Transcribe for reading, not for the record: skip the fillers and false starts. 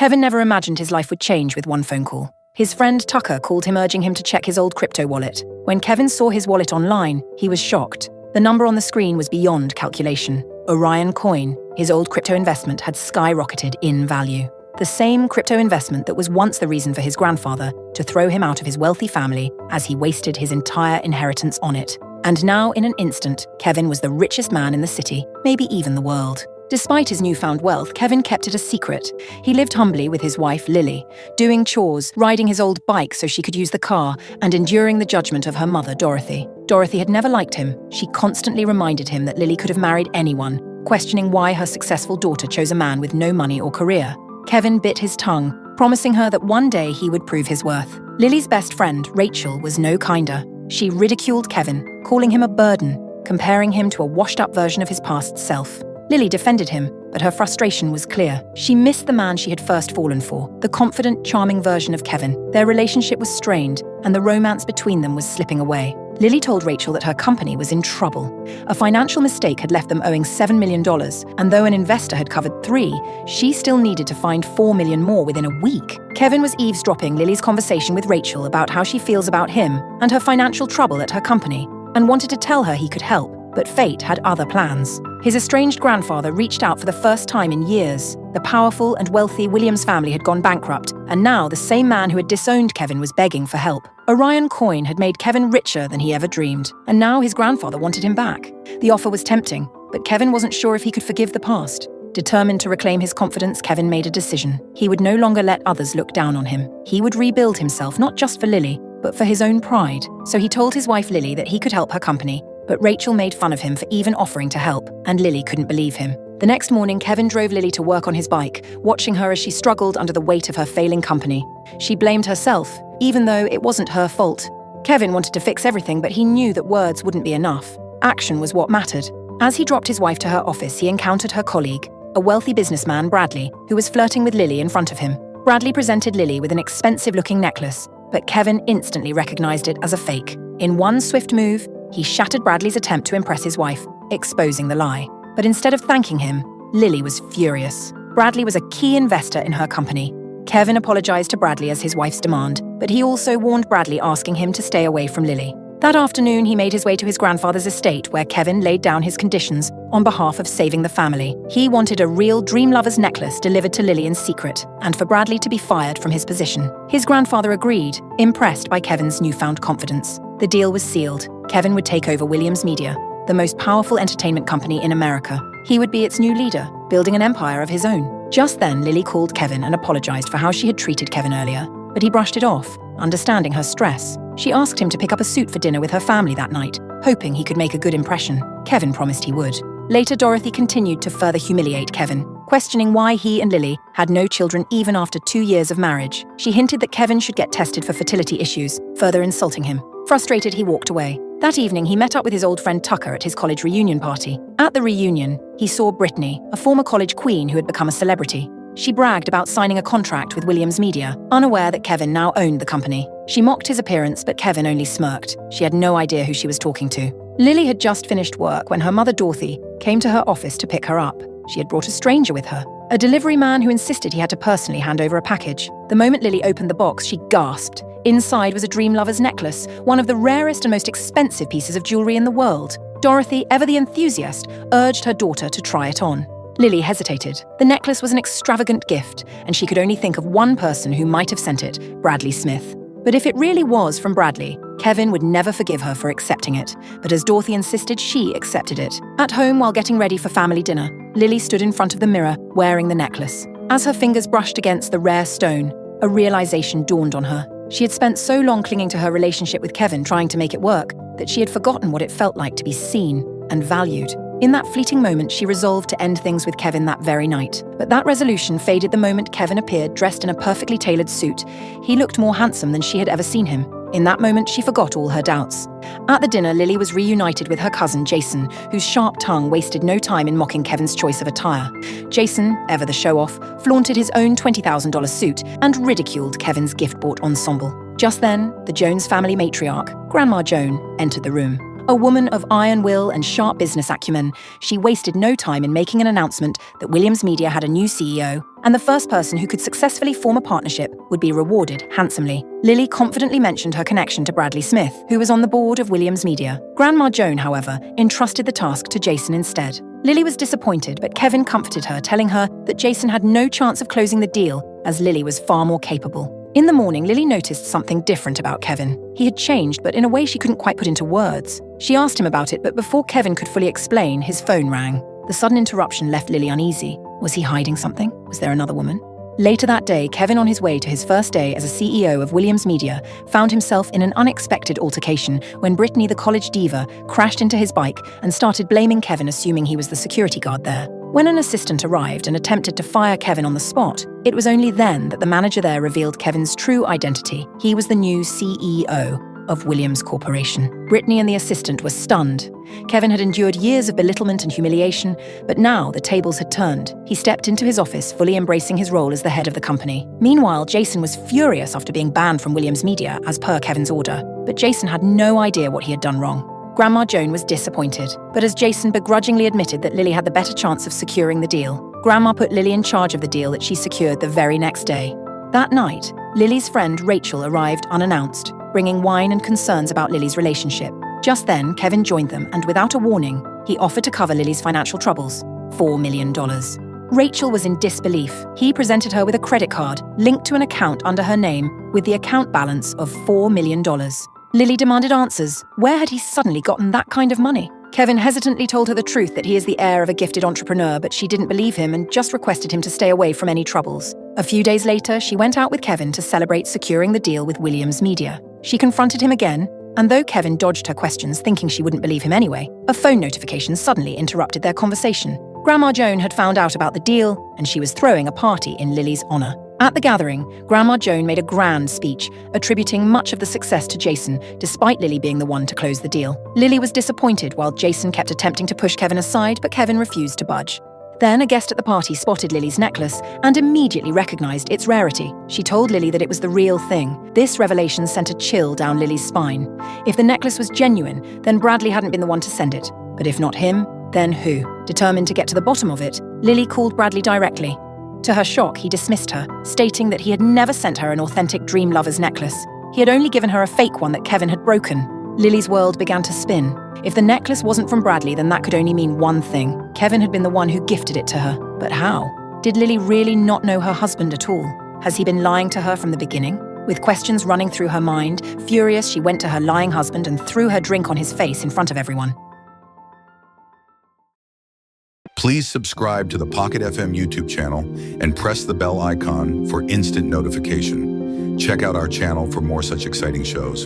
Kevin never imagined his life would change with one phone call. His friend Tucker called him urging him to check his old crypto wallet. When Kevin saw his wallet online, he was shocked. The number on the screen was beyond calculation. Orion Coin, his old crypto investment, had skyrocketed in value. The same crypto investment that was once the reason for his grandfather to throw him out of his wealthy family as he wasted his entire inheritance on it. And now, in an instant, Kevin was the richest man in the city, maybe even the world. Despite his newfound wealth, Kevin kept it a secret. He lived humbly with his wife, Lily, doing chores, riding his old bike so she could use the car, and enduring the judgment of her mother, Dorothy. Dorothy had never liked him. She constantly reminded him that Lily could have married anyone, questioning why her successful daughter chose a man with no money or career. Kevin bit his tongue, promising her that one day he would prove his worth. Lily's best friend, Rachel, was no kinder. She ridiculed Kevin, calling him a burden, comparing him to a washed-up version of his past self. Lily defended him, but her frustration was clear. She missed the man she had first fallen for, the confident, charming version of Kevin. Their relationship was strained, and the romance between them was slipping away. Lily told Rachel that her company was in trouble. A financial mistake had left them owing $7 million, and though an investor had covered $3 million, she still needed to find $4 million more within a week. Kevin was eavesdropping Lily's conversation with Rachel about how she feels about him and her financial trouble at her company, and wanted to tell her he could help. But fate had other plans. His estranged grandfather reached out for the first time in years. The powerful and wealthy Williams family had gone bankrupt, and now the same man who had disowned Kevin was begging for help. Orion Coin had made Kevin richer than he ever dreamed, and now his grandfather wanted him back. The offer was tempting, but Kevin wasn't sure if he could forgive the past. Determined to reclaim his confidence, Kevin made a decision. He would no longer let others look down on him. He would rebuild himself, not just for Lily, but for his own pride. So he told his wife Lily that he could help her company, but Rachel made fun of him for even offering to help, and Lily couldn't believe him. The next morning, Kevin drove Lily to work on his bike, watching her as she struggled under the weight of her failing company. She blamed herself, even though it wasn't her fault. Kevin wanted to fix everything, but he knew that words wouldn't be enough. Action was what mattered. As he dropped his wife to her office, he encountered her colleague, a wealthy businessman, Bradley, who was flirting with Lily in front of him. Bradley presented Lily with an expensive-looking necklace, but Kevin instantly recognized it as a fake. In one swift move, he shattered Bradley's attempt to impress his wife, exposing the lie. But instead of thanking him, Lily was furious. Bradley was a key investor in her company. Kevin apologized to Bradley as his wife's demand, but he also warned Bradley, asking him to stay away from Lily. That afternoon, he made his way to his grandfather's estate, where Kevin laid down his conditions on behalf of saving the family. He wanted a real dream lover's necklace delivered to Lily in secret, and for Bradley to be fired from his position. His grandfather agreed, impressed by Kevin's newfound confidence. The deal was sealed. Kevin would take over Williams Media, the most powerful entertainment company in America. He would be its new leader, building an empire of his own. Just then, Lily called Kevin and apologized for how she had treated Kevin earlier, but he brushed it off, understanding her stress. She asked him to pick up a suit for dinner with her family that night, hoping he could make a good impression. Kevin promised he would. Later, Dorothy continued to further humiliate Kevin, questioning why he and Lily had no children even after 2 years of marriage. She hinted that Kevin should get tested for fertility issues, further insulting him. Frustrated, he walked away. That evening, he met up with his old friend Tucker at his college reunion party. At the reunion, he saw Brittany, a former college queen who had become a celebrity. She bragged about signing a contract with Williams Media, unaware that Kevin now owned the company. She mocked his appearance, but Kevin only smirked. She had no idea who she was talking to. Lily had just finished work when her mother, Dorothy, came to her office to pick her up. She had brought a stranger with her, a delivery man who insisted he had to personally hand over a package. The moment Lily opened the box, she gasped. Inside was a dream lover's necklace, one of the rarest and most expensive pieces of jewelry in the world. Dorothy, ever the enthusiast, urged her daughter to try it on. Lily hesitated. The necklace was an extravagant gift, and she could only think of one person who might have sent it, Bradley Smith. But if it really was from Bradley, Kevin would never forgive her for accepting it. But as Dorothy insisted, she accepted it. At home, while getting ready for family dinner, Lily stood in front of the mirror, wearing the necklace. As her fingers brushed against the rare stone, a realization dawned on her. She had spent so long clinging to her relationship with Kevin, trying to make it work, that she had forgotten what it felt like to be seen and valued. In that fleeting moment, she resolved to end things with Kevin that very night. But that resolution faded the moment Kevin appeared dressed in a perfectly tailored suit. He looked more handsome than she had ever seen him. In that moment, she forgot all her doubts. At the dinner, Lily was reunited with her cousin, Jason, whose sharp tongue wasted no time in mocking Kevin's choice of attire. Jason, ever the show-off, flaunted his own $20,000 suit and ridiculed Kevin's gift-bought ensemble. Just then, the Jones family matriarch, Grandma Joan, entered the room. A woman of iron will and sharp business acumen, she wasted no time in making an announcement that Williams Media had a new CEO, and the first person who could successfully form a partnership would be rewarded handsomely. Lily confidently mentioned her connection to Bradley Smith, who was on the board of Williams Media. Grandma Joan, however, entrusted the task to Jason instead. Lily was disappointed, but Kevin comforted her, telling her that Jason had no chance of closing the deal, as Lily was far more capable. In the morning, Lily noticed something different about Kevin. He had changed, but in a way she couldn't quite put into words. She asked him about it, but before Kevin could fully explain, his phone rang. The sudden interruption left Lily uneasy. Was he hiding something? Was there another woman? Later that day, Kevin, on his way to his first day as a CEO of Williams Media, found himself in an unexpected altercation when Brittany, the college diva, crashed into his bike and started blaming Kevin, assuming he was the security guard there. When an assistant arrived and attempted to fire Kevin on the spot, it was only then that the manager there revealed Kevin's true identity. He was the new CEO of Williams Corporation. Brittany and the assistant were stunned. Kevin had endured years of belittlement and humiliation, but now the tables had turned. He stepped into his office, fully embracing his role as the head of the company. Meanwhile, Jason was furious after being banned from Williams Media, as per Kevin's order. But Jason had no idea what he had done wrong. Grandma Joan was disappointed, but as Jason begrudgingly admitted that Lily had the better chance of securing the deal, Grandma put Lily in charge of the deal that she secured the very next day. That night, Lily's friend Rachel arrived unannounced, bringing wine and concerns about Lily's relationship. Just then, Kevin joined them, and without a warning, he offered to cover Lily's financial troubles, $4 million. Rachel was in disbelief. He presented her with a credit card linked to an account under her name with the account balance of $4 million. Lily demanded answers. Where had he suddenly gotten that kind of money? Kevin hesitantly told her the truth that he is the heir of a gifted entrepreneur, but she didn't believe him and just requested him to stay away from any troubles. A few days later, she went out with Kevin to celebrate securing the deal with Williams Media. She confronted him again, and though Kevin dodged her questions, thinking she wouldn't believe him anyway, a phone notification suddenly interrupted their conversation. Grandma Joan had found out about the deal, and she was throwing a party in Lily's honor. At the gathering, Grandma Joan made a grand speech, attributing much of the success to Jason, despite Lily being the one to close the deal. Lily was disappointed while Jason kept attempting to push Kevin aside, but Kevin refused to budge. Then a guest at the party spotted Lily's necklace and immediately recognized its rarity. She told Lily that it was the real thing. This revelation sent a chill down Lily's spine. If the necklace was genuine, then Bradley hadn't been the one to send it. But if not him, then who? Determined to get to the bottom of it, Lily called Bradley directly. To her shock, he dismissed her, stating that he had never sent her an authentic dream lover's necklace. He had only given her a fake one that Kevin had broken. Lily's world began to spin. If the necklace wasn't from Bradley, then that could only mean one thing. Kevin had been the one who gifted it to her. But how? Did Lily really not know her husband at all? Has he been lying to her from the beginning? With questions running through her mind, furious, she went to her lying husband and threw her drink on his face in front of everyone. Please subscribe to the Pocket FM YouTube channel and press the bell icon for instant notification. Check out our channel for more such exciting shows.